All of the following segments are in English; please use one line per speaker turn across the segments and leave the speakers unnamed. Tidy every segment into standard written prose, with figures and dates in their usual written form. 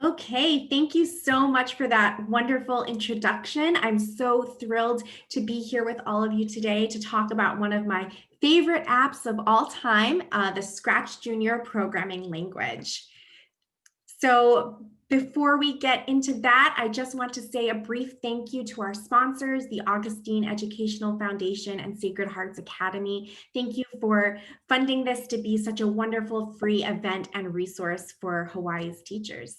Okay, thank you so much for that wonderful introduction. I'm so thrilled to be here with all of you today to talk about one of my favorite apps of all time, the ScratchJr programming language. So before we get into that, I just want to say a brief thank you to our sponsors, the Augustine Educational Foundation and Sacred Hearts Academy. Thank you for funding this to be such a wonderful free event and resource for Hawaii's teachers.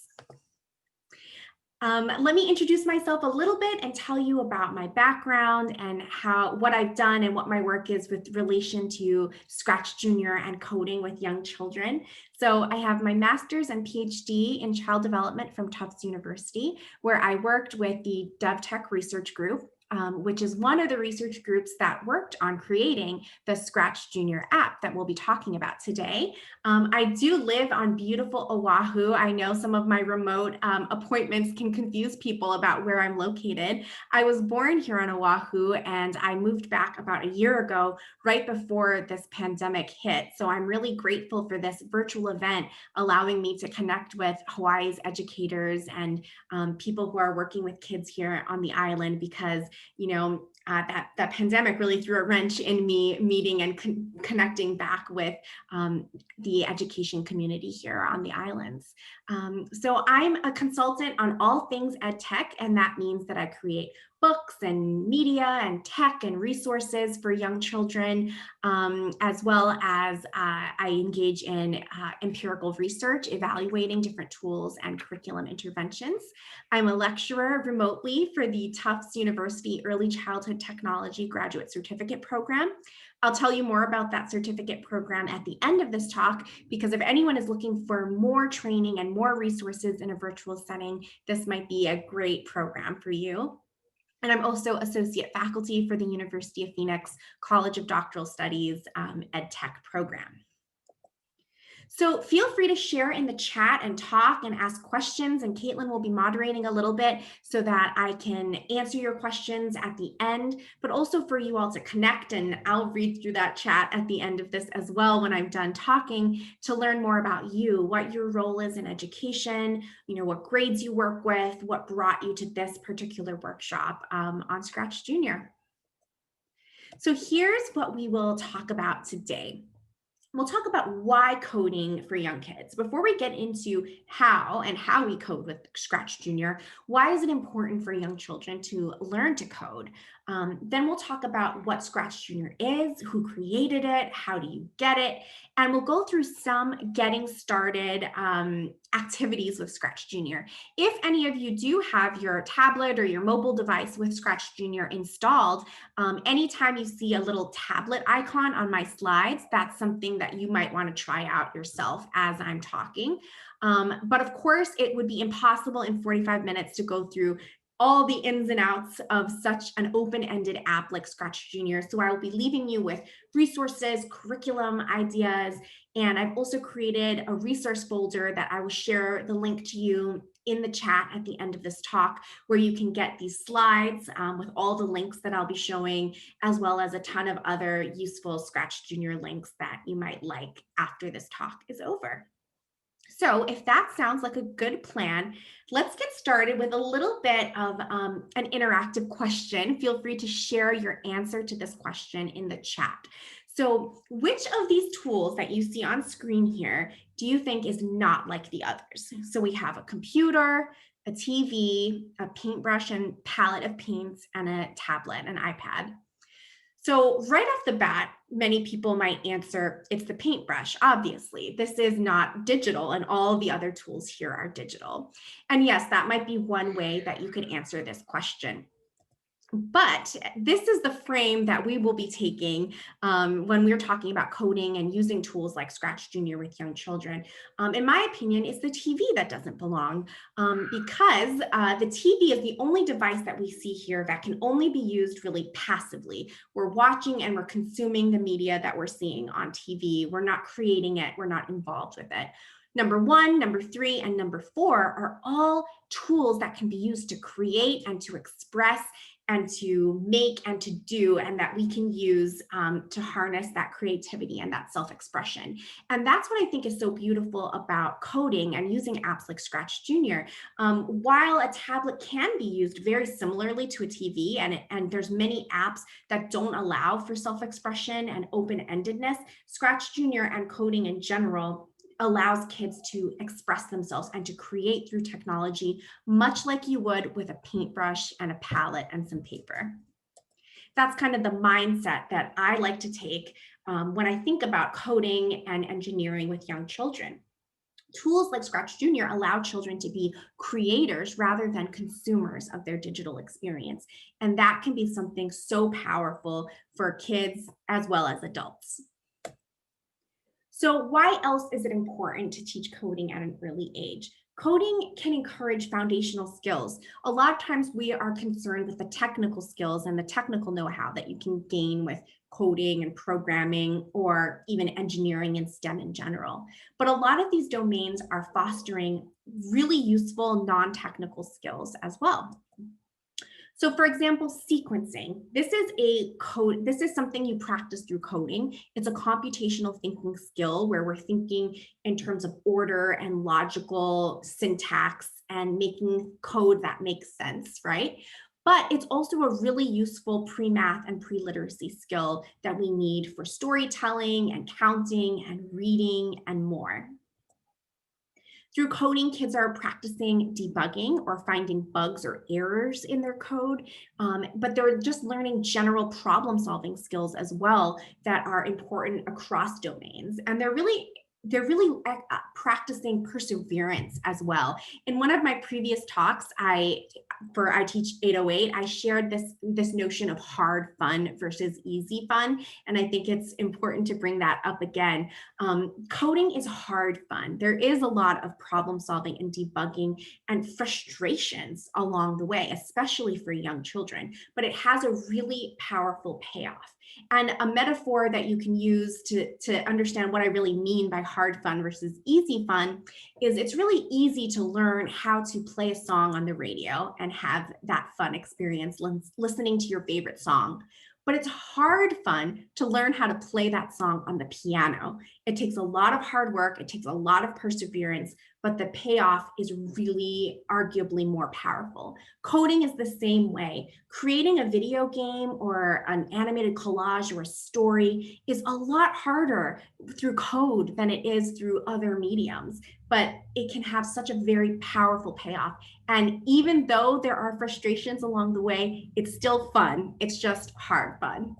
Let me introduce myself a little bit and tell you about my background and what I've done and what my work is with relation to ScratchJr and coding with young children. So I have my master's and PhD in child development from Tufts University, where I worked with the DevTech Research Group, which is one of the research groups that worked on creating the ScratchJr app that we'll be talking about today. I do live on beautiful Oahu. I know some of my remote appointments can confuse people about where I'm located. I was born here on Oahu and I moved back about a year ago, right before this pandemic hit. So I'm really grateful for this virtual event, allowing me to connect with Hawaii's educators and people who are working with kids here on the island, because that pandemic really threw a wrench in me meeting and connecting back with the education community here on the islands. So I'm a consultant on all things ed tech, and that means that I create books and media and tech and resources for young children, as well as I engage in empirical research, evaluating different tools and curriculum interventions. I'm a lecturer remotely for the Tufts University Early Childhood Technology Graduate Certificate Program. I'll tell you more about that certificate program at the end of this talk, because if anyone is looking for more training and more resources in a virtual setting, this might be a great program for you. And I'm also associate faculty for the University of Phoenix College of Doctoral Studies Ed Tech program. So feel free to share in the chat and talk and ask questions, and Caitlin will be moderating a little bit so that I can answer your questions at the end, but also for you all to connect, and I'll read through that chat at the end of this as well when I'm done talking, to learn more about you, what your role is in education, what grades you work with, what brought you to this particular workshop on ScratchJr. So here's what we will talk about today. We'll talk about why coding for young kids. Before we get into how we code with ScratchJr, why is it important for young children to learn to code? Then we'll talk about what ScratchJr is, who created it, how do you get it, and we'll go through some getting started activities with ScratchJr. If any of you do have your tablet or your mobile device with ScratchJr installed, anytime you see a little tablet icon on my slides, that's something that you might want to try out yourself as I'm talking. But of course, it would be impossible in 45 minutes to go through all the ins and outs of such an open-ended app like ScratchJr. So I will be leaving you with resources, curriculum ideas, and I've also created a resource folder that I will share the link to you in the chat at the end of this talk, where you can get these slides with all the links that I'll be showing, as well as a ton of other useful ScratchJr links that you might like after this talk is over. So if that sounds like a good plan, let's get started with a little bit of an interactive question. Feel free to share your answer to this question in the chat. So which of these tools that you see on screen here do you think is not like the others? So we have a computer, a TV, a paintbrush and palette of paints, and a tablet, an iPad. So right off the bat, many people might answer, it's the paintbrush, obviously. This is not digital, and all the other tools here are digital. And yes, that might be one way that you could answer this question. But this is the frame that we will be taking when we're talking about coding and using tools like ScratchJr with young children. In my opinion, it's the TV that doesn't belong, because the TV is the only device that we see here that can only be used really passively. We're watching and we're consuming the media that we're seeing on TV. We're not creating it. We're not involved with it. Number 1, number 3, and number 4 are all tools that can be used to create and to express and to make and to do, and that we can use to harness that creativity and that self-expression. And that's what I think is so beautiful about coding and using apps like ScratchJr. While a tablet can be used very similarly to a TV, and there's many apps that don't allow for self-expression and open-endedness, ScratchJr and coding in general allows kids to express themselves and to create through technology, much like you would with a paintbrush and a palette and some paper. That's kind of the mindset that I like to take when I think about coding and engineering with young children. Tools like ScratchJr allow children to be creators rather than consumers of their digital experience. And that can be something so powerful for kids as well as adults. So why else is it important to teach coding at an early age? Coding can encourage foundational skills. A lot of times we are concerned with the technical skills and the technical know-how that you can gain with coding and programming, or even engineering and STEM in general. But a lot of these domains are fostering really useful non-technical skills as well. So for example, sequencing. This is something you practice through coding. It's a computational thinking skill where we're thinking in terms of order and logical syntax and making code that makes sense, right? But it's also a really useful pre-math and pre-literacy skill that we need for storytelling and counting and reading and more. Through coding, kids are practicing debugging or finding bugs or errors in their code, but they're just learning general problem solving skills as well that are important across domains. And they're really practicing perseverance as well. In one of my previous talks, I teach 808, I shared this notion of hard fun versus easy fun, and I think it's important to bring that up again. Coding is hard fun. There is a lot of problem solving and debugging and frustrations along the way, especially for young children, but it has a really powerful payoff. And a metaphor that you can use to understand what I really mean by hard fun versus easy fun is it's really easy to learn how to play a song on the radio and have that fun experience listening to your favorite song. But it's hard fun to learn how to play that song on the piano. It takes a lot of hard work, it takes a lot of perseverance, but the payoff is really arguably more powerful. Coding is the same way. Creating a video game or an animated collage or a story is a lot harder through code than it is through other mediums, but it can have such a very powerful payoff. And even though there are frustrations along the way, it's still fun. It's just hard fun.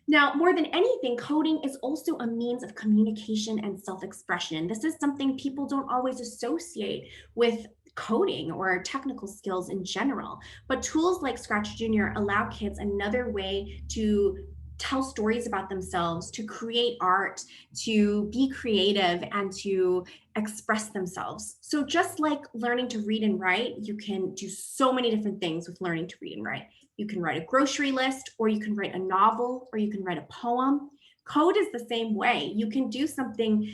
Now, more than anything, coding is also a means of communication and self-expression. This is something people don't always associate with coding or technical skills in general, but tools like ScratchJr allow kids another way to tell stories about themselves, to create art, to be creative, and to express themselves. So just like learning to read and write, you can do so many different things with learning to read and write. You can write a grocery list, or you can write a novel, or you can write a poem. Code is the same way. You can do something,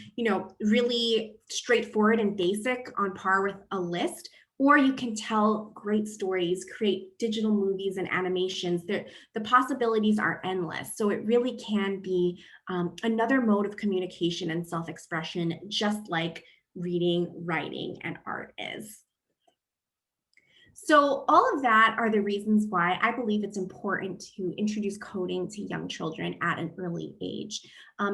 really straightforward and basic on par with a list, or you can tell great stories, create digital movies and animations. The possibilities are endless. So it really can be another mode of communication and self-expression, just like reading, writing, and art is. So all of that are the reasons why I believe it's important to introduce coding to young children at an early age.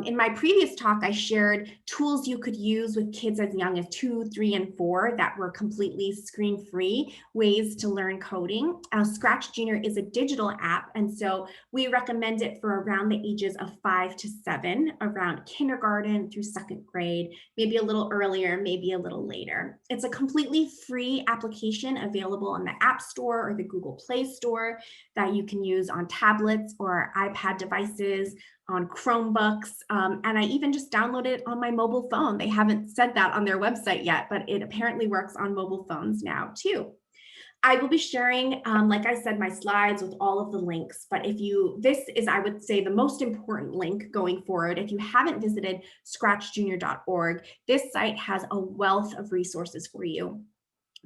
In my previous talk, I shared tools you could use with kids as young as 2, 3, and 4 that were completely screen-free ways to learn coding. ScratchJr is a digital app, and so we recommend it for around the ages of 5 to 7, around kindergarten through 2nd grade, maybe a little earlier, maybe a little later. It's a completely free application available on the App Store or the Google Play Store that you can use on tablets or iPad devices, on Chromebooks, and I even just downloaded it on my mobile phone. They haven't said that on their website yet, but it apparently works on mobile phones now too. I will be sharing, like I said, my slides with all of the links, but this is, I would say, the most important link going forward. If you haven't visited scratchjr.org, this site has a wealth of resources for you.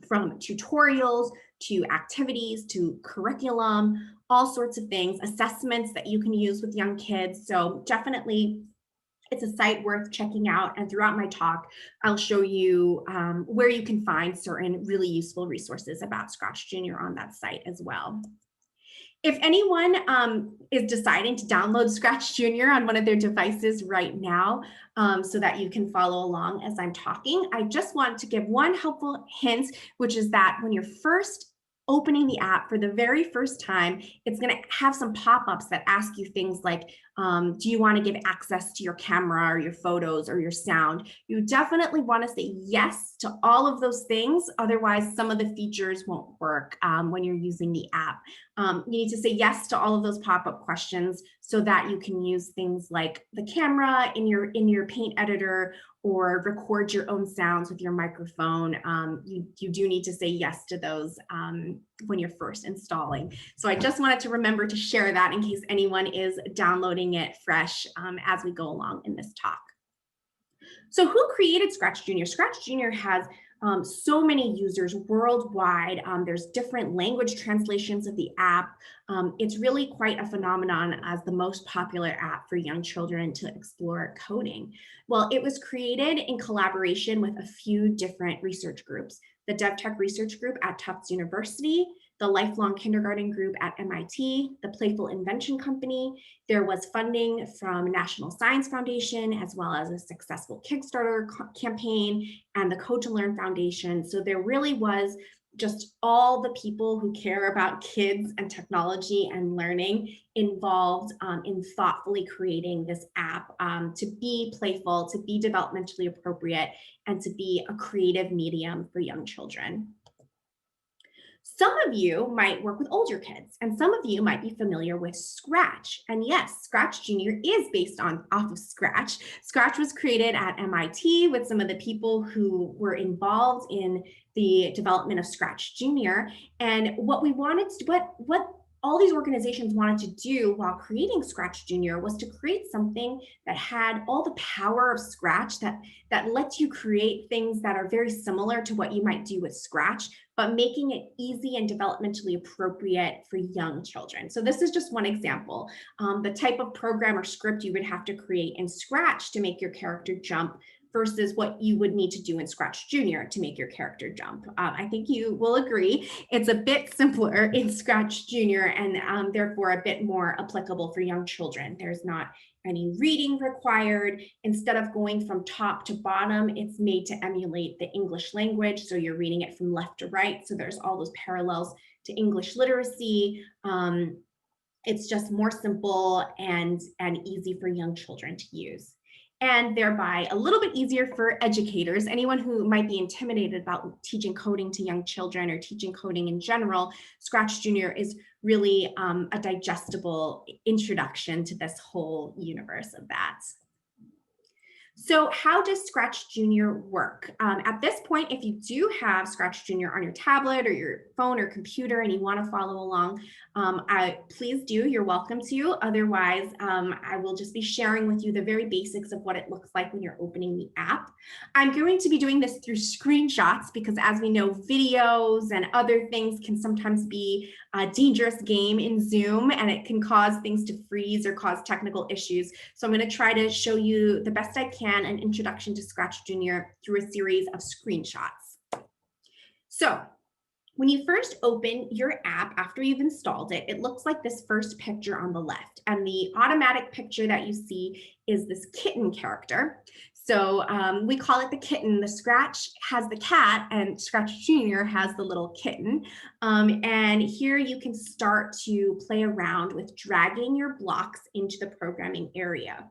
from tutorials to activities to curriculum, all sorts of things, assessments that you can use with young kids. So definitely it's a site worth checking out. And throughout my talk, I'll show you where you can find certain really useful resources about ScratchJr on that site as well. If anyone is deciding to download ScratchJr on one of their devices right now so that you can follow along as I'm talking, I just want to give one helpful hint, which is that when you're first opening the app for the very first time, it's going to have some pop-ups that ask you things like, do you want to give access to your camera or your photos or your sound? You definitely want to say yes to all of those things. Otherwise, some of the features won't work when you're using the app. You need to say yes to all of those pop-up questions so that you can use things like the camera in your paint editor or record your own sounds with your microphone. You do need to say yes to those when you're first installing. So I just wanted to remember to share that in case anyone is downloading it fresh as we go along in this talk. So who created ScratchJr? ScratchJr has so many users worldwide. There's different language translations of the app. It's really quite a phenomenon as the most popular app for young children to explore coding. Well, it was created in collaboration with a few different research groups. The DevTech Research Group at Tufts University, the Lifelong Kindergarten Group at MIT, the Playful Invention Company. There was funding from National Science Foundation, as well as a successful Kickstarter campaign and the Code to Learn Foundation. So there really was just all the people who care about kids and technology and learning involved in thoughtfully creating this app to be playful, to be developmentally appropriate, and to be a creative medium for young children. Some of you might work with older kids, and some of you might be familiar with Scratch. And yes, ScratchJr is based off of Scratch. Scratch was created at MIT with some of the people who were involved in the development of ScratchJr. And what we wanted to, what all these organizations wanted to do while creating ScratchJr was to create something that had all the power of Scratch, that lets you create things that are very similar to what you might do with Scratch, but making it easy and developmentally appropriate for young children. So this is just one example. The type of program or script you would have to create in Scratch to make your character jump versus what you would need to do in ScratchJr to make your character jump. I think you will agree it's a bit simpler in ScratchJr and therefore a bit more applicable for young children. There's not any reading required. Instead of going from top to bottom, it's made to emulate the English language. So you're reading it from left to right. So there's all those parallels to English literacy. It's just more simple and easy for young children to use. And thereby a little bit easier for educators, anyone who might be intimidated about teaching coding to young children or teaching coding in general. ScratchJr is really a digestible introduction to this whole universe of that. So how does ScratchJr work? At this point, if you do have ScratchJr on your tablet or your phone or computer and you want to follow along, please do, you're welcome to. Otherwise, I will just be sharing with you the very basics of what it looks like when you're opening the app. I'm going to be doing this through screenshots because as we know, videos and other things can sometimes be a dangerous game in Zoom and it can cause things to freeze or cause technical issues. So I'm going to try to show you the best I can an introduction to ScratchJr through a series of screenshots. So when you first open your app after you've installed it, it looks like this first picture on the left. And the automatic picture that you see is this kitten character. So we call it the kitten. The Scratch has the cat and ScratchJr has the little kitten. And here you can start to play around with dragging your blocks into the programming area.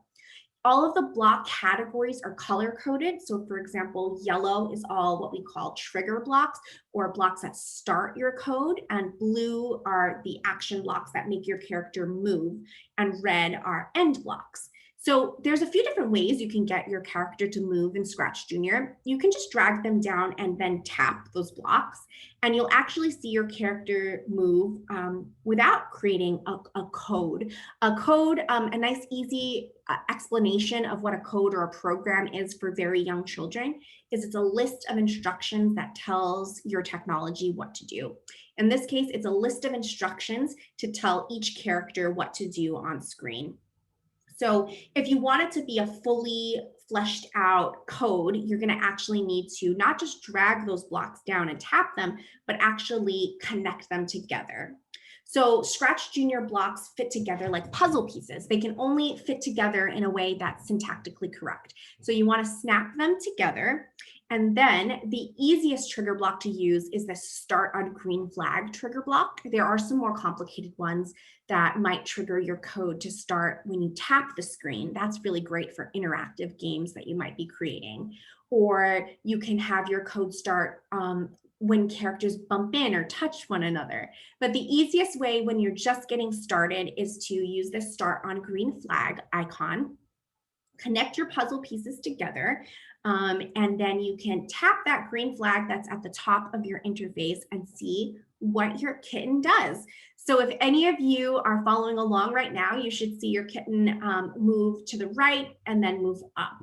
All of the block categories are color coded. So for example, yellow is all what we call trigger blocks or blocks that start your code, and blue are the action blocks that make your character move, and red are end blocks. So there's a few different ways you can get your character to move in ScratchJr. You can just drag them down and then tap those blocks, and you'll actually see your character move without creating a code. A nice easy explanation of what a code or a program is for very young children is it's a list of instructions that tells your technology what to do. In this case, it's a list of instructions to tell each character what to do on screen. So if you want it to be a fully fleshed out code, you're going to actually need to not just drag those blocks down and tap them, but actually connect them together. So ScratchJr blocks fit together like puzzle pieces. They can only fit together in a way that's syntactically correct. So you want to snap them together. And then the easiest trigger block to use is the start on green flag trigger block. There are some more complicated ones that might trigger your code to start when you tap the screen. That's really great for interactive games that you might be creating. Or you can have your code start when characters bump in or touch one another. But the easiest way when you're just getting started is to use this start on green flag icon, connect your puzzle pieces together, and then you can tap that green flag that's at the top of your interface and see what your kitten does. So if any of you are following along right now, you should see your kitten move to the right and then move up.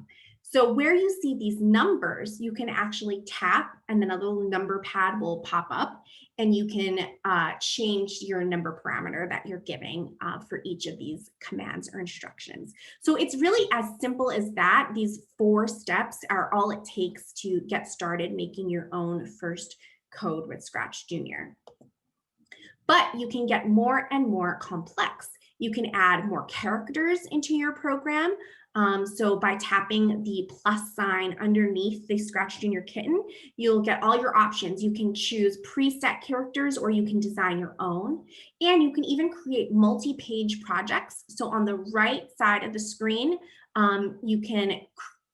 So where you see these numbers, you can actually tap and then a little number pad will pop up and you can change your number parameter that you're giving for each of these commands or instructions. So it's really as simple as that. These 4 steps are all it takes to get started making your own first code with ScratchJr. But you can get more and more complex. You can add more characters into your program. So by tapping the plus sign underneath the ScratchJr kitten, you'll get all your options. You can choose preset characters or you can design your own. And you can even create multi-page projects. So on the right side of the screen, you can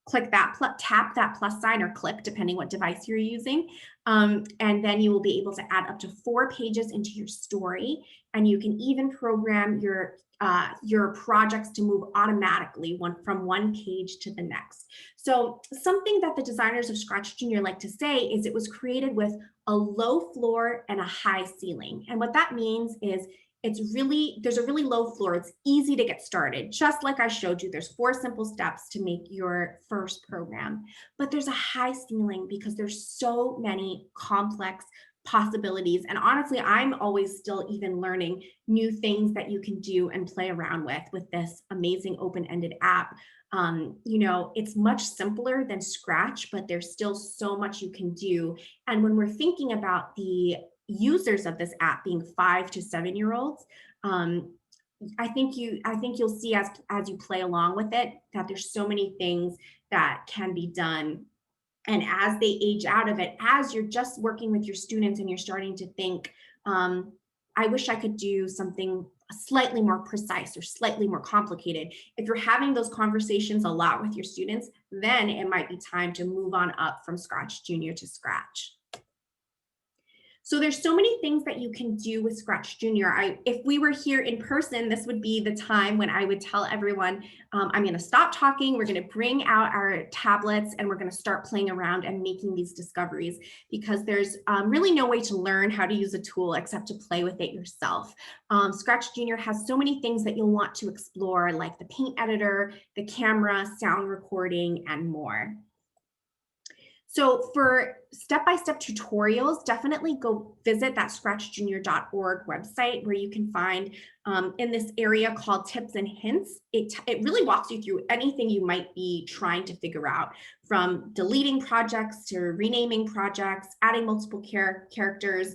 click that, tap that plus sign or click, depending what device you're using. And then you will be able to add up to 4 pages into your story. And you can even program your projects to move automatically from one page to the next. So something that the designers of ScratchJr like to say is it was created with a low floor and a high ceiling. And what that means is there's a really low floor. It's easy to get started. Just like I showed you, there's 4 simple steps to make your first program, but there's a high ceiling because there's so many complex possibilities. And honestly, I'm always still even learning new things that you can do and play around with this amazing open-ended app. It's much simpler than Scratch, but there's still so much you can do. And when we're thinking about the users of this app being 5 to 7-year-olds, I think you'll see as you play along with it that there's so many things that can be done. And as they age out of it, as you're just working with your students and you're starting to think, I wish I could do something slightly more precise or slightly more complicated. If you're having those conversations a lot with your students, then it might be time to move on up from ScratchJr to Scratch. So there's so many things that you can do with ScratchJr. If we were here in person, this would be the time when I would tell everyone, I'm going to stop talking, we're going to bring out our tablets, and we're going to start playing around and making these discoveries, because there's really no way to learn how to use a tool except to play with it yourself. ScratchJr has so many things that you'll want to explore, like the paint editor, the camera, sound recording, and more. So for step-by-step tutorials, definitely go visit that scratchjr.org website, where you can find in this area called tips and hints. It really walks you through anything you might be trying to figure out, from deleting projects to renaming projects, adding multiple characters,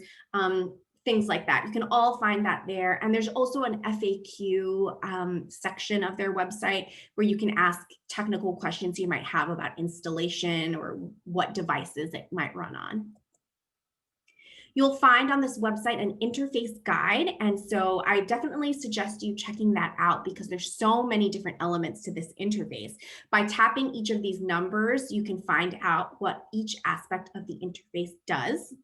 things like that. You can all find that there. And there's also an FAQ section of their website where you can ask technical questions you might have about installation or what devices it might run on. You'll find on this website an interface guide. And so I definitely suggest you checking that out, because there's so many different elements to this interface. By tapping each of these numbers, you can find out what each aspect of the interface does.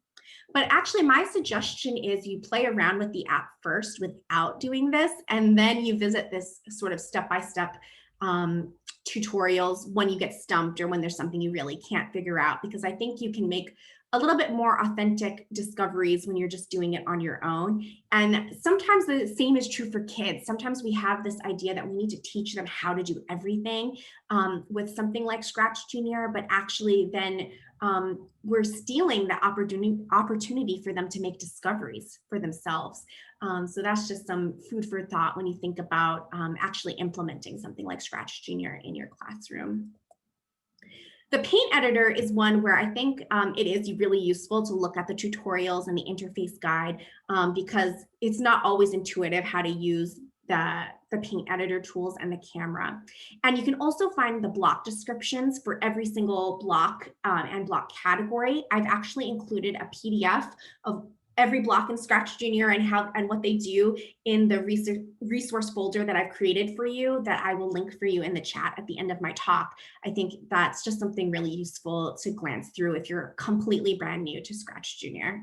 But actually, my suggestion is you play around with the app first without doing this, and then you visit this sort of step-by-step tutorials when you get stumped or when there's something you really can't figure out, because I think you can make a little bit more authentic discoveries when you're just doing it on your own. And sometimes the same is true for kids. Sometimes we have this idea that we need to teach them how to do everything with something like ScratchJr, but actually then we're stealing the opportunity for them to make discoveries for themselves. So that's just some food for thought when you think about actually implementing something like ScratchJr in your classroom. The paint editor is one where I think it is really useful to look at the tutorials and the interface guide because it's not always intuitive how to use the paint editor tools and the camera. And you can also find the block descriptions for every single block and block category. I've actually included a PDF of every block in ScratchJr and what they do in the resource folder that I've created for you that I will link for you in the chat at the end of my talk. I think that's just something really useful to glance through if you're completely brand new to ScratchJr.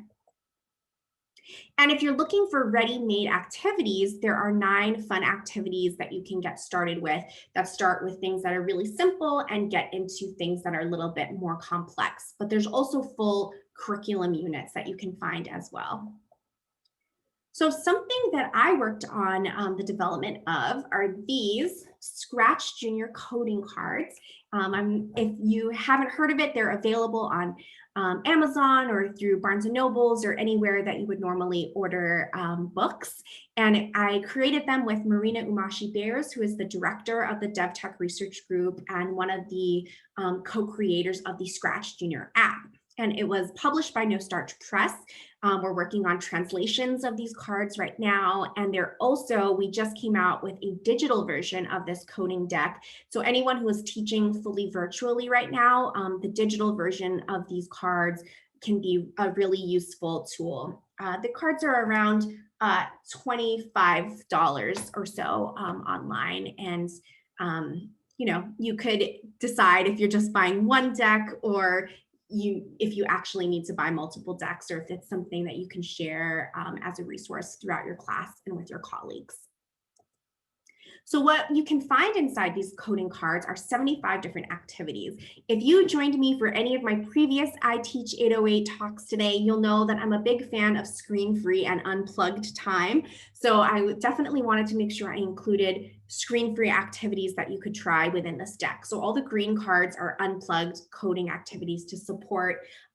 And if you're looking for ready-made activities, there are 9 fun activities that you can get started with that start with things that are really simple and get into things that are a little bit more complex. But there's also full curriculum units that you can find as well. So something that I worked on the development of are these ScratchJr coding cards. If you haven't heard of it, they're available on Amazon or through Barnes and Nobles or anywhere that you would normally order books. And I created them with Marina Umashi Bears, who is the director of the DevTech Research Group and one of the co-creators of the ScratchJr app. And it was published by No Starch Press. We're working on translations of these cards right now. And we just came out with a digital version of this coding deck. So anyone who is teaching fully virtually right now, the digital version of these cards can be a really useful tool. The cards are around $25 or so online. And you could decide if you're just buying one deck or if you actually need to buy multiple decks, or if it's something that you can share as a resource throughout your class and with your colleagues. So what you can find inside these coding cards are 75 different activities. If you joined me for any of my previous I Teach 808 talks today, you'll know that I'm a big fan of screen-free and unplugged time. So I definitely wanted to make sure I included screen-free activities that you could try within this deck. So all the green cards are unplugged coding activities to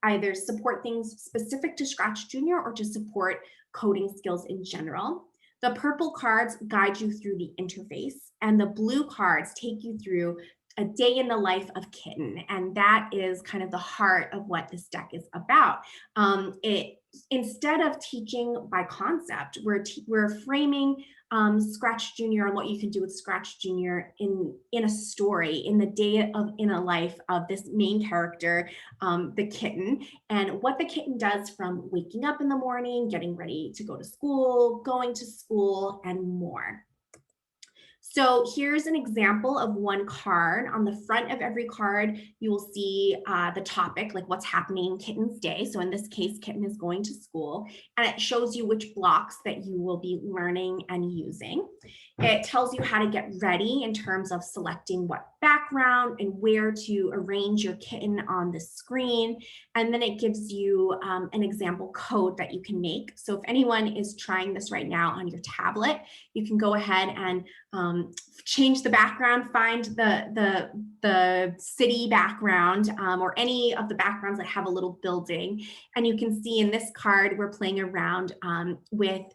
either support things specific to ScratchJr or to support coding skills in general. The purple cards guide you through the interface, and the blue cards take you through a day in the life of Kitten. And that is kind of the heart of what this deck is about. Instead of teaching by concept, we're framing ScratchJr and what you can do with ScratchJr in a story, in the day in a life of this main character, the kitten, and what the kitten does from waking up in the morning, getting ready to go to school, going to school, and more. So here's an example of one card. On the front of every card, you will see the topic, like what's happening in Kitten's day. So in this case, Kitten is going to school, and it shows you which blocks that you will be learning and using. It tells you how to get ready in terms of selecting what background and where to arrange your kitten on the screen. And then it gives you an example code that you can make. So if anyone is trying this right now on your tablet, you can go ahead and change the background, find the city background or any of the backgrounds that have a little building. And you can see in this card, we're playing around with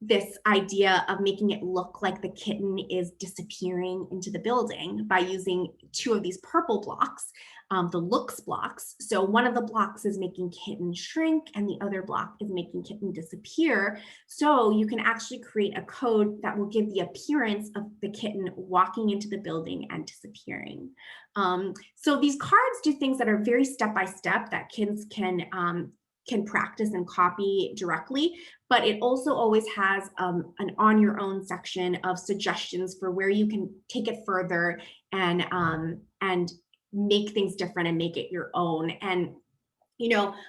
this idea of making it look like the kitten is disappearing into the building by using 2 of these purple blocks, the looks blocks. So one of the blocks is making Kitten shrink and the other block is making Kitten disappear. So you can actually create a code that will give the appearance of the kitten walking into the building and disappearing. So these cards do things that are very step-by-step that kids can practice and copy directly, but it also always has an on your own section of suggestions for where you can take it further and make things different and make it your own. And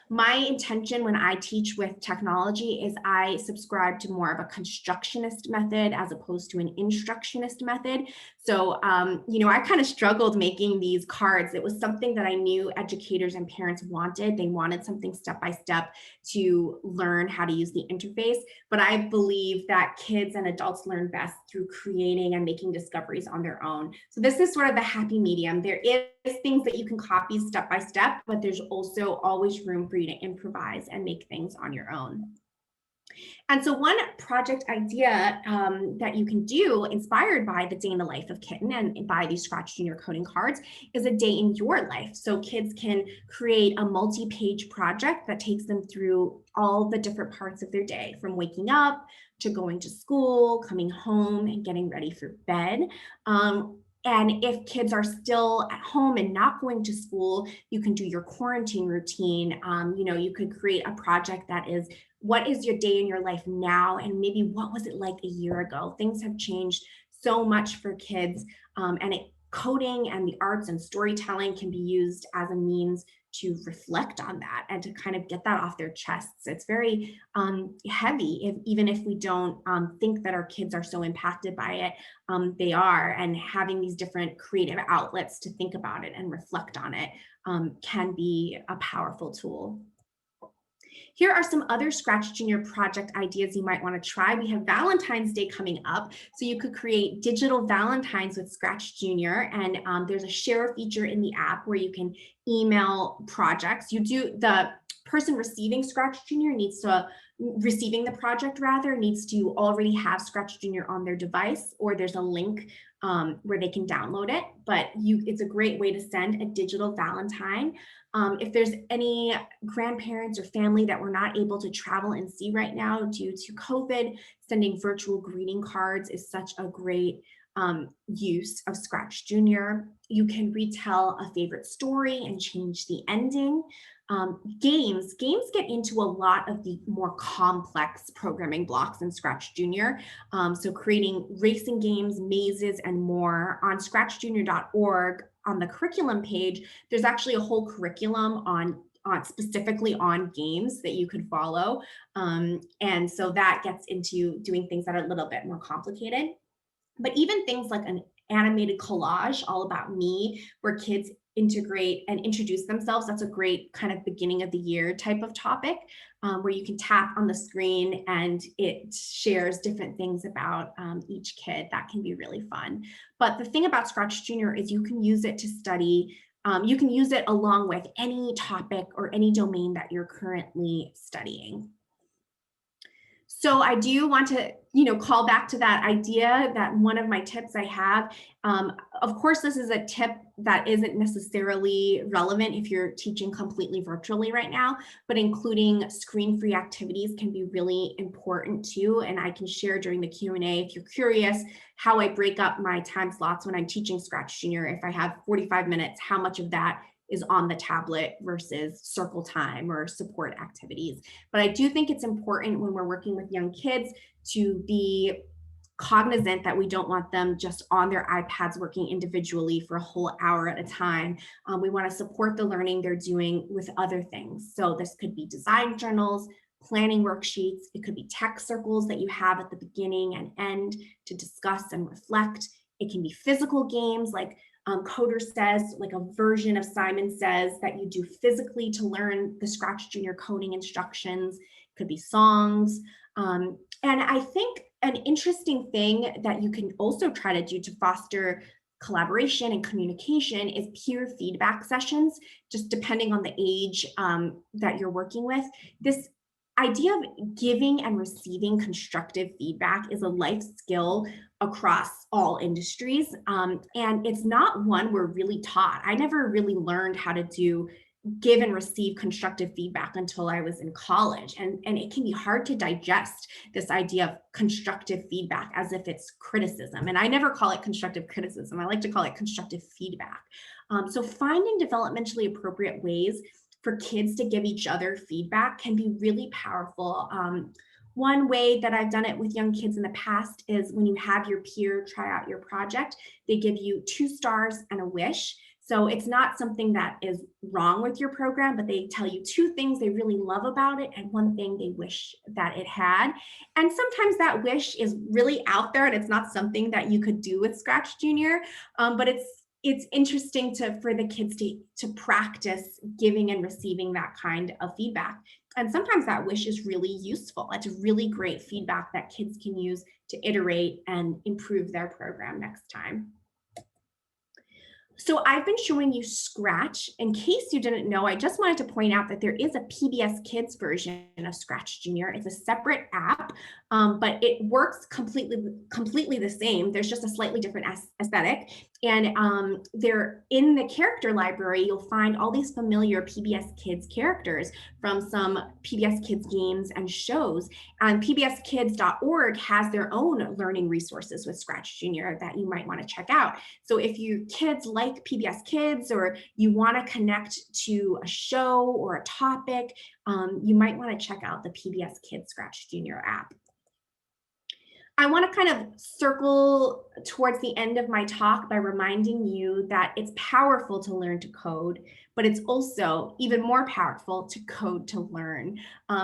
My intention when I teach with technology is I subscribe to more of a constructionist method as opposed to an instructionist method. So, I kind of struggled making these cards. It was something that I knew educators and parents wanted. They wanted something step by step to learn how to use the interface. But I believe that kids and adults learn best through creating and making discoveries on their own. So this is sort of the happy medium. There is things that you can copy step by step, but there's also always room for you to improvise and make things on your own. And so one project idea that you can do inspired by the day in the life of Kitten and by these ScratchJr coding cards is a day in your life. So kids can create a multi-page project that takes them through all the different parts of their day, from waking up to going to school, coming home, and getting ready for bed. And if kids are still at home and not going to school, you can do your quarantine routine. You could create a project that is, what is your day in your life now? And maybe what was it like a year ago? Things have changed so much for kids. Coding and the arts and storytelling can be used as a means to reflect on that and to kind of get that off their chests. It's very heavy, even if we don't think that our kids are so impacted by it. They are, and having these different creative outlets to think about it and reflect on it can be a powerful tool. Here are some other ScratchJr project ideas you might want to try. We have Valentine's Day coming up, so you could create digital Valentines with ScratchJr, and there's a share feature in the app where you can email projects. The person receiving receiving the project needs to already have ScratchJr on their device, or there's a link where they can download it. But it's a great way to send a digital Valentine. If there's any grandparents or family that we're not able to travel and see right now due to COVID, sending virtual greeting cards is such a great use of ScratchJr. You can retell a favorite story and change the ending. Games get into a lot of the more complex programming blocks in ScratchJr. So creating racing games, mazes, and more. On scratchjr.org, on the curriculum page, there's actually a whole curriculum on specifically on games that you could follow. And so that gets into doing things that are a little bit more complicated. But even things like an animated collage, all about me, where kids integrate and introduce themselves. That's a great kind of beginning of the year type of topic, where you can tap on the screen and it shares different things about each kid. That can be really fun. But the thing about ScratchJr is you can use it to study. You can use it along with any topic or any domain that you're currently studying. So I do want to, call back to that idea that one of my tips I have, of course, this is a tip that isn't necessarily relevant if you're teaching completely virtually right now, but including screen-free activities can be really important too. And I can share during the Q&A, if you're curious, how I break up my time slots when I'm teaching ScratchJr. If I have 45 minutes, how much of that is on the tablet versus circle time or support activities. But I do think it's important when we're working with young kids to be cognizant that we don't want them just on their iPads working individually for a whole hour at a time. We want to support the learning they're doing with other things. So this could be design journals, planning worksheets. It could be tech circles that you have at the beginning and end to discuss and reflect. It can be physical games like Coder Says, like a version of Simon Says that you do physically to learn the ScratchJr coding instructions. It could be songs. And I think an interesting thing that you can also try to do to foster collaboration and communication is peer feedback sessions, just depending on the age that you're working with. This idea of giving and receiving constructive feedback is a life skill across all industries. And it's not one we're really taught. I never really learned how to give and receive constructive feedback until I was in college. And it can be hard to digest this idea of constructive feedback as if it's criticism. And I never call it constructive criticism. I like to call it constructive feedback. So finding developmentally appropriate ways for kids to give each other feedback can be really powerful. One way that I've done it with young kids in the past is when you have your peer try out your project, they give you 2 stars and a wish. So it's not something that is wrong with your program, but they tell you two things they really love about it and one thing they wish that it had. And sometimes that wish is really out there and it's not something that you could do with ScratchJr. But it's interesting for the kids to practice giving and receiving that kind of feedback. And sometimes that wish is really useful. It's really great feedback that kids can use to iterate and improve their program next time. So I've been showing you Scratch. In case you didn't know, I just wanted to point out that there is a PBS Kids version of ScratchJr. It's a separate app, but it works completely the same. There's just a slightly different aesthetic. And there in the character library, you'll find all these familiar PBS Kids characters from some PBS Kids games and shows. And pbskids.org has their own learning resources with ScratchJr that you might want to check out. So if your kids like PBS Kids or you want to connect to a show or a topic, you might want to check out the PBS Kids ScratchJr app. I want to kind of circle towards the end of my talk by reminding you that it's powerful to learn to code, but it's also even more powerful to code to learn.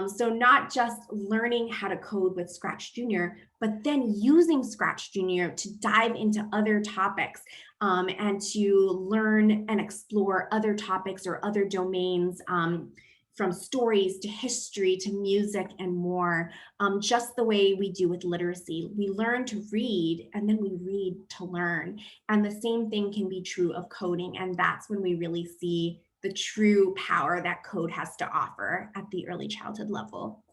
So not just learning how to code with ScratchJr, but then using ScratchJr to dive into other topics and to learn and explore other topics or other domains, from stories to history to music and more, just the way we do with literacy. We learn to read and then we read to learn. And the same thing can be true of coding. And that's when we really see the true power that code has to offer at the early childhood level.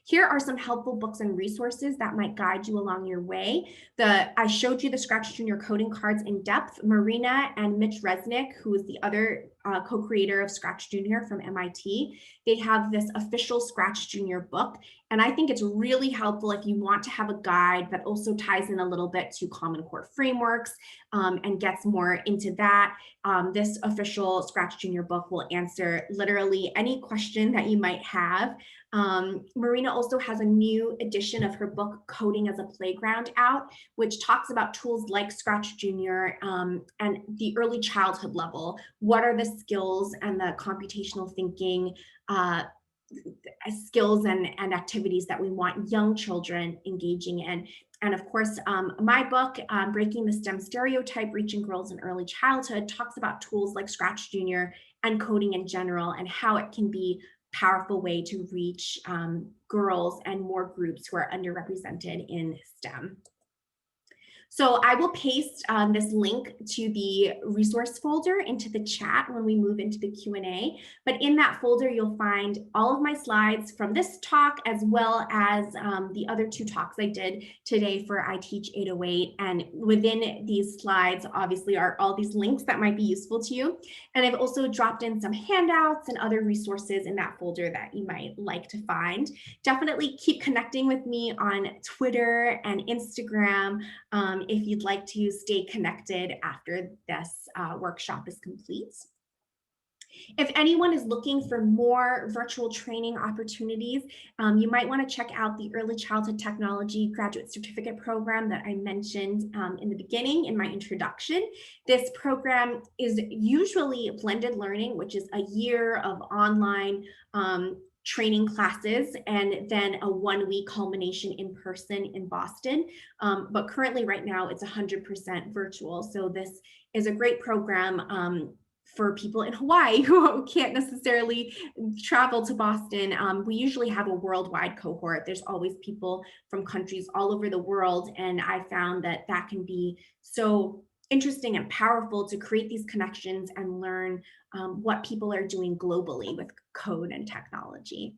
Here are some helpful books and resources that might guide you along your way. I showed you the ScratchJr coding cards in depth. Marina and Mitch Resnick, who is the other co-creator of ScratchJr from MIT, they have this official ScratchJr book. And I think it's really helpful if you want to have a guide that also ties in a little bit to Common Core frameworks and gets more into that. This official ScratchJr book will answer literally any question that you might have. Marina also has a new edition of her book, Coding as a Playground, out, which talks about tools like ScratchJr and the early childhood level. What are the skills and the computational thinking skills and activities that we want young children engaging in? And of course, my book, Breaking the STEM Stereotype, Reaching Girls in Early Childhood, talks about tools like ScratchJr and coding in general and how it can be powerful way to reach girls and more groups who are underrepresented in STEM. So I will paste this link to the resource folder into the chat when we move into the Q&A. But in that folder, you'll find all of my slides from this talk, as well as the other two talks I did today for I Teach 808. And within these slides, obviously, are all these links that might be useful to you. And I've also dropped in some handouts and other resources in that folder that you might like to find. Definitely keep connecting with me on Twitter and Instagram. If you'd like to stay connected after this workshop is complete. If anyone is looking for more virtual training opportunities, you might want to check out the Early Childhood Technology Graduate Certificate Program that I mentioned in the beginning in my introduction. This program is usually blended learning, which is a year of online training classes and then a 1-week culmination in person in Boston. But currently right now it's 100% virtual. So this is a great program for people in Hawaii who can't necessarily travel to Boston. We usually have a worldwide cohort. There's always people from countries all over the world. And I found that that can be so interesting and powerful to create these connections and learn what people are doing globally with code and technology.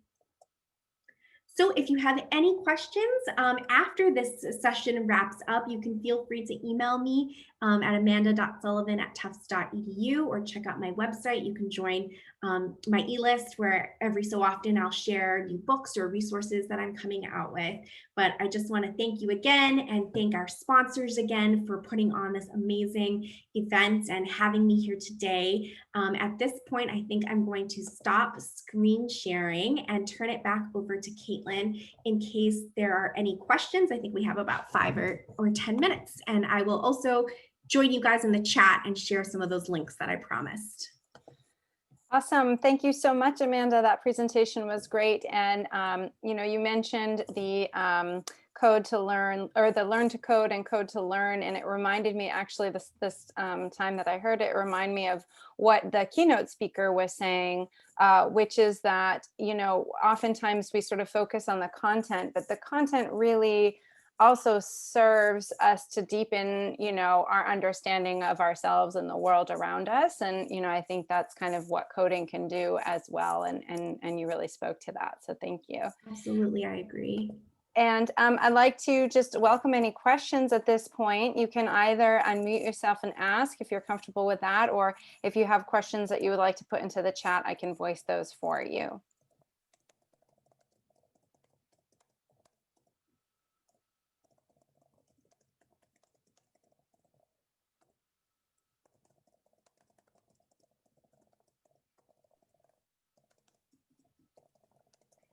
So if you have any questions after this session wraps up, you can feel free to email me at amanda.sullivan@tufts.edu or check out my website. You can join my e-list where every so often I'll share new books or resources that I'm coming out with. But I just want to thank you again and thank our sponsors again for putting on this amazing event and having me here today. At this point, I think I'm going to stop screen sharing and turn it back over to Caitlin in case there are any questions. I think we have about 5 or 10 minutes, and I will also join you guys in the chat and share some of those links that I promised.
Awesome. Thank you so much, Amanda. That presentation was great. And, you mentioned the code to learn, or the learn to code and code to learn. And it reminded me, actually, this time that I heard it, it reminded me of what the keynote speaker was saying, which is that, oftentimes we sort of focus on the content, but the content really also serves us to deepen, our understanding of ourselves and the world around us. And, I think that's kind of what coding can do as well. And you really spoke to that. So thank you.
Absolutely, I agree.
And I'd like to just welcome any questions at this point. You can either unmute yourself and ask if you're comfortable with that, or if you have questions that you would like to put into the chat, I can voice those for you.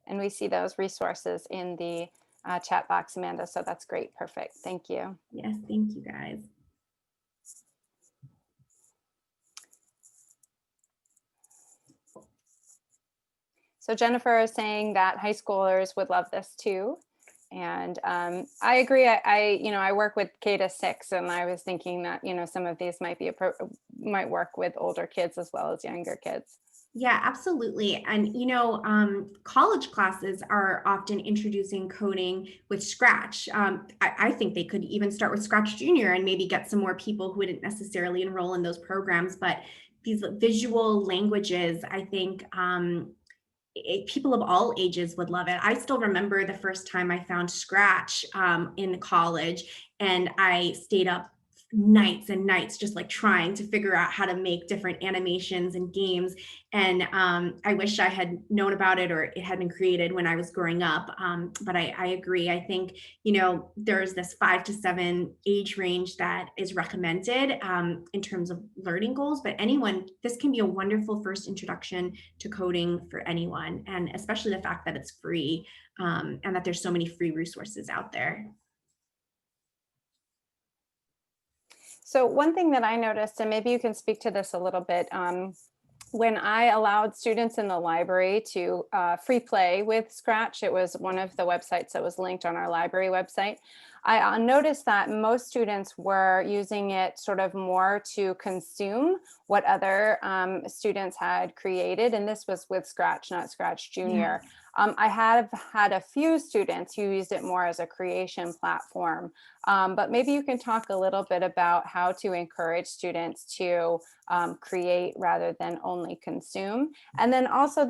And we see those resources in the chat box, Amanda. So that's great. Perfect. Thank you.
Yes, thank you guys.
So Jennifer is saying that high schoolers would love this too. And I agree. I work with K-6, and I was thinking that, some of these might work with older kids as well as younger kids.
Yeah, absolutely. And, college classes are often introducing coding with Scratch. I think they could even start with ScratchJr and maybe get some more people who wouldn't necessarily enroll in those programs. But these visual languages, I think people of all ages would love it. I still remember the first time I found Scratch in college, and I stayed up nights and nights just like trying to figure out how to make different animations and games. And I wish I had known about it, or it had been created when I was growing up. But I agree. I think, there's this 5 to 7 age range that is recommended in terms of learning goals. But this can be a wonderful first introduction to coding for anyone. And especially the fact that it's free and that there's so many free resources out there.
So one thing that I noticed, and maybe you can speak to this a little bit, when I allowed students in the library to free play with Scratch, it was one of the websites that was linked on our library website. I noticed that most students were using it sort of more to consume what other students had created. And this was with Scratch, not ScratchJr.
Yeah.
I have had a few students who used it more as a creation platform, but maybe you can talk a little bit about how to encourage students to create rather than only consume. And then also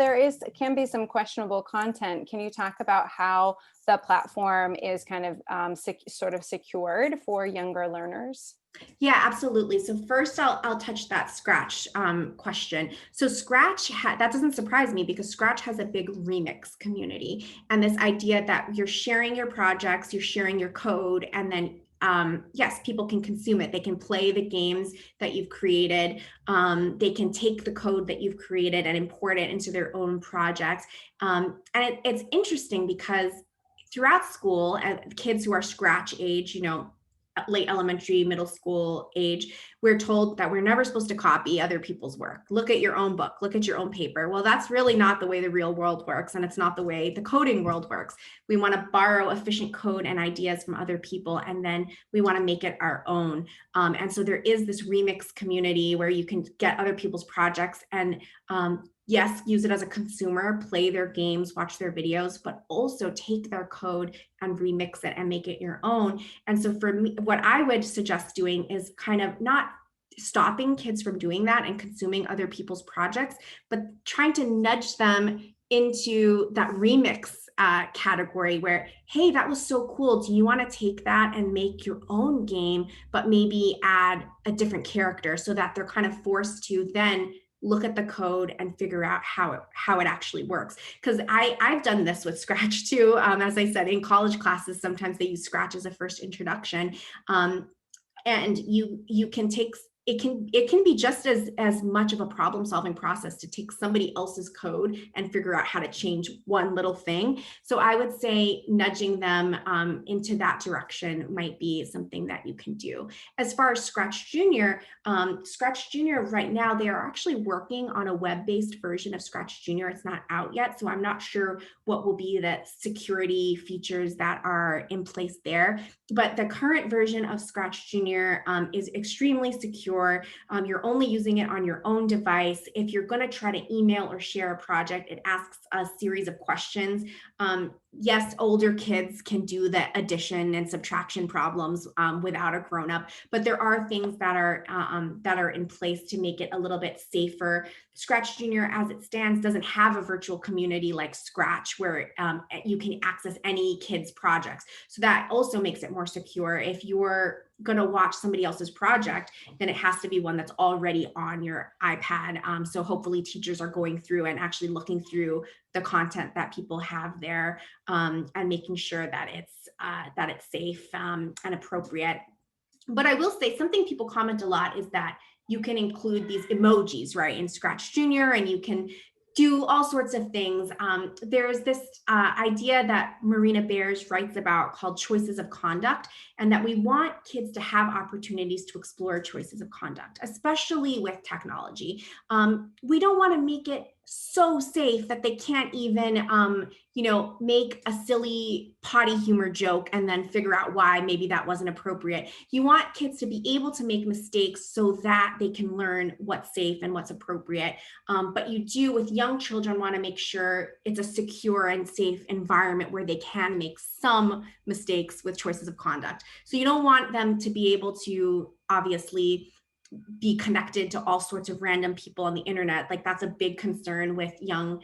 can be some questionable content. Can you talk about how the platform is kind of sort of secured for younger learners?
Yeah, absolutely. So first I'll touch that Scratch question. So Scratch, that doesn't surprise me because Scratch has a big remix community, and this idea that you're sharing your projects, you're sharing your code, and then yes, people can consume it. They can play the games that you've created. They can take the code that you've created and import it into their own projects. And it's interesting because throughout school, kids who are Scratch age, late elementary, middle school age, we're told that we're never supposed to copy other people's work. Look at your own book, look at your own paper. Well, that's really not the way the real world works, and it's not the way the coding world works. We want to borrow efficient code and ideas from other people, and then we want to make it our own. And so there is this remix community where you can get other people's projects and yes, use it as a consumer, play their games, watch their videos, but also take their code and remix it and make it your own. And so for me, what I would suggest doing is kind of not stopping kids from doing that and consuming other people's projects, but trying to nudge them into that remix category where, hey, that was so cool. Do you want to take that and make your own game, but maybe add a different character so that they're kind of forced to then look at the code and figure out how it actually works. Because I've done this with Scratch too. As I said, in college classes, sometimes they use Scratch as a first introduction. And you can take it can be just as much of a problem solving process to take somebody else's code and figure out how to change one little thing. So I would say nudging them into that direction might be something that you can do. As far as ScratchJr, ScratchJr right now, they are actually working on a web-based version of ScratchJr. It's not out yet, so I'm not sure what will be the security features that are in place there. But the current version of ScratchJr is extremely secure. You're only using it on your own device. If you're going to try to email or share a project, it asks a series of questions. Yes, older kids can do the addition and subtraction problems without a grown-up, but there are things that are in place to make it a little bit safer. ScratchJr, as it stands, doesn't have a virtual community like Scratch, where you can access any kid's projects. So that also makes it more secure. If you're going to watch somebody else's project, then it has to be one that's already on your iPad. So hopefully teachers are going through and actually looking through the content that people have there and making sure that it's safe and appropriate. But I will say something people comment a lot is that you can include these emojis, right, in ScratchJr, and you can do all sorts of things. There's this idea that Marina Bears writes about called choices of conduct, and that we want kids to have opportunities to explore choices of conduct, especially with technology. We don't want to make it so safe that they can't even, make a silly potty humor joke and then figure out why maybe that wasn't appropriate. You want kids to be able to make mistakes so that they can learn what's safe and what's appropriate. But you do, with young children, want to make sure it's a secure and safe environment where they can make some mistakes with choices of conduct. So you don't want them to be able to obviously be connected to all sorts of random people on the internet. Like, that's a big concern with young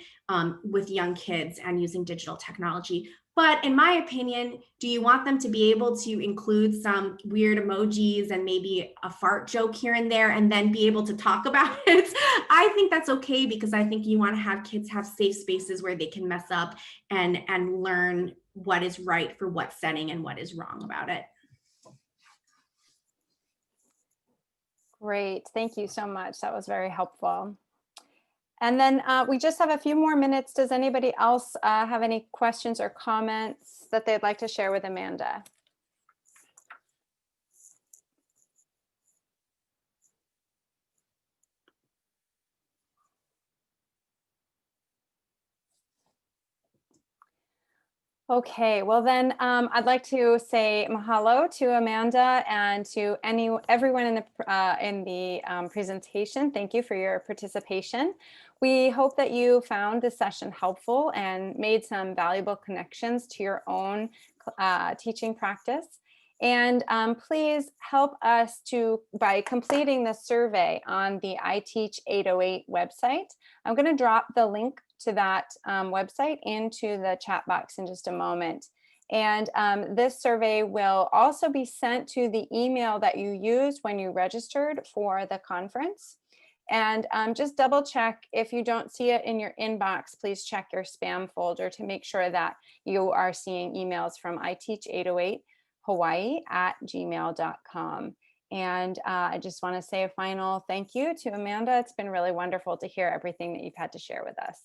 kids and using digital technology. But in my opinion, do you want them to be able to include some weird emojis and maybe a fart joke here and there and then be able to talk about it? I think that's okay, because I think you want to have kids have safe spaces where they can mess up and learn what is right for what setting and what is wrong about it.
Great. Thank you so much. That was very helpful. And then we just have a few more minutes. Does anybody else have any questions or comments that they'd like to share with Amanda? Okay, well then I'd like to say mahalo to Amanda and to everyone in the presentation. Thank you for your participation. We hope that you found this session helpful and made some valuable connections to your own teaching practice. And please help us by completing the survey on the iTeach 808 website. I'm going to drop the link to that website into the chat box in just a moment. And this survey will also be sent to the email that you used when you registered for the conference. And just double check, if you don't see it in your inbox, please check your spam folder to make sure that you are seeing emails from iteach808hawaii@gmail.com. And I just want to say a final thank you to Amanda. It's been really wonderful to hear everything that you've had to share with us.